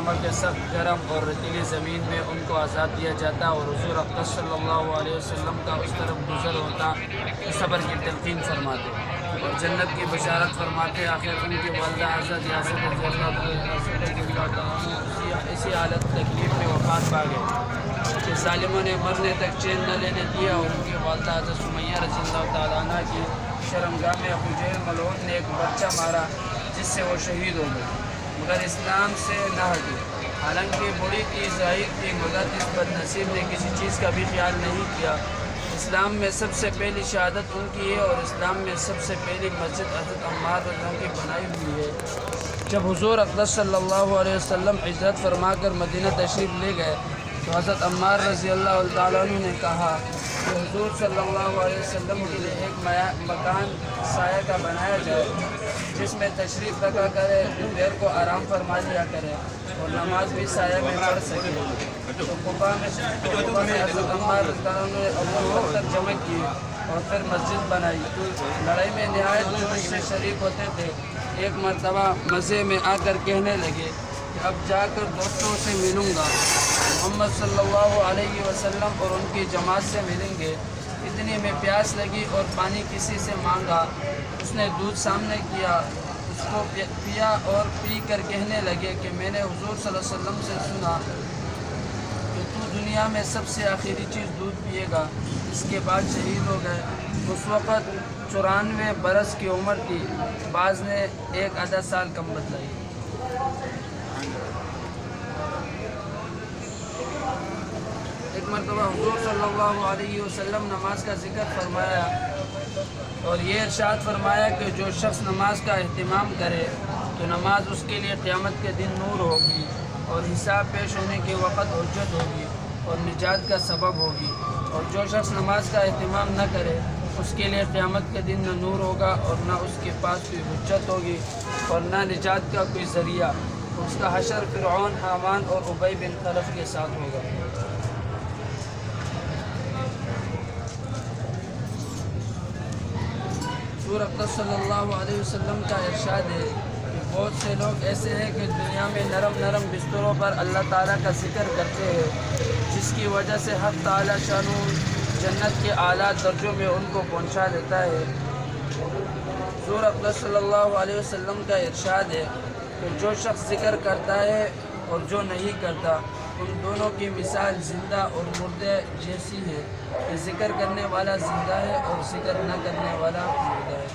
نمک سخت گرم اور ریتیلی زمین میں ان کو عذاب دیا جاتا اور حضور اقدس صلی اللہ علیہ وسلم کا اس طرف گزر ہوتا تو صبر کی تلقین فرماتے اور جنت کی بشارت فرماتے۔ آخر ان کی والدہ حضرت یاسر رضی اللہ تعالیٰ اسی حالت تکلیف میں وفات پا گئے کہ ظالموں نے مرنے تک چین نہ لینے دیا اور ان کی والدہ حضرت سمیہ رضی اللہ تعالیٰ عنہ کی شرمگاہ میں ابو جہل ملعون نے ایک بچہ مارا جس سے وہ شہید ہو گئے، مگر اسلام سے نہ ہٹی۔ حالانکہ بڑی تھی، ظاہر تھی، مگر اس بد نصیب نے کسی چیز کا بھی خیال نہیں کیا۔ اسلام میں سب سے پہلی شہادت ان کی ہے اور اسلام میں سب سے پہلی مسجد حضرت عمار رضی اللہ عنہ کی بنائی ہوئی ہے۔ جب حضور اقدس صلی اللہ علیہ وسلم ہجرت فرما کر مدینہ تشریف لے گئے تو حضرت عمار رضی اللہ تعالیٰ عنہ نے کہا کہ حضور صلی اللہ علیہ وسلم کے لیے ایک مکان سایہ کا بنایا جائے جس میں تشریف رکھا کرے، دوپہر کو آرام فرما لیا کرے اور نماز بھی سایہ میں پڑھ سکے۔ تو قباء میں حضرت عمار رضی اللہ عنہ نے اول وقت جمع کی اور پھر مسجد بنائی۔ لڑائی میں نہایت جوش سے شریک ہوتے تھے۔ ایک مرتبہ مزے میں آ کر کہنے لگے کہ اب جا کر دوستوں سے ملوں گا، محمد صلی اللہ علیہ وسلم اور ان کی جماعت سے ملیں گے۔ اتنی میں پیاس لگی اور پانی کسی سے مانگا، اس نے دودھ سامنے کیا، اس کو پیا اور پی کر کہنے لگے کہ میں نے حضور صلی اللہ علیہ وسلم سے سنا کہ تو دنیا میں سب سے آخری چیز دودھ پیے گا۔ اس کے بعد شہید ہو گئے۔ اس وقت 94 برس کی عمر تھی، بعض نے 1 سال کم بتلائی۔ ایک مرتبہ حضور صلی اللہ علیہ وسلم نماز کا ذکر فرمایا اور یہ ارشاد فرمایا کہ جو شخص نماز کا اہتمام کرے تو نماز اس کے لیے قیامت کے دن نور ہوگی اور حساب پیش ہونے کے وقت حجت ہوگی اور نجات کا سبب ہوگی، اور جو شخص نماز کا اہتمام نہ کرے اس کے لیے قیامت کے دن نہ نور ہوگا اور نہ اس کے پاس کوئی حجت ہوگی اور نہ نجات کا کوئی ذریعہ۔ اس کا حشر فرعون، حامان اور ابی بن خلف کے ساتھ ہوگا۔ حضور اقدس صلی اللہ علیہ وسلم کا ارشاد ہے کہ بہت سے لوگ ایسے ہیں کہ دنیا میں نرم نرم بستروں پر اللہ تعالیٰ کا ذکر کرتے ہیں، جس کی وجہ سے حق تعالیٰ شانہ جنت کے اعلیٰ درجوں میں ان کو پہنچا دیتا ہے۔ حضور اقدس صلی اللہ علیہ وسلم کا ارشاد ہے کہ جو شخص ذکر کرتا ہے اور جو نہیں کرتا، ان دونوں کی مثال زندہ اور مردے جیسی ہے کہ ذکر کرنے والا زندہ ہے اور ذکر نہ کرنے والا مردہ ہے۔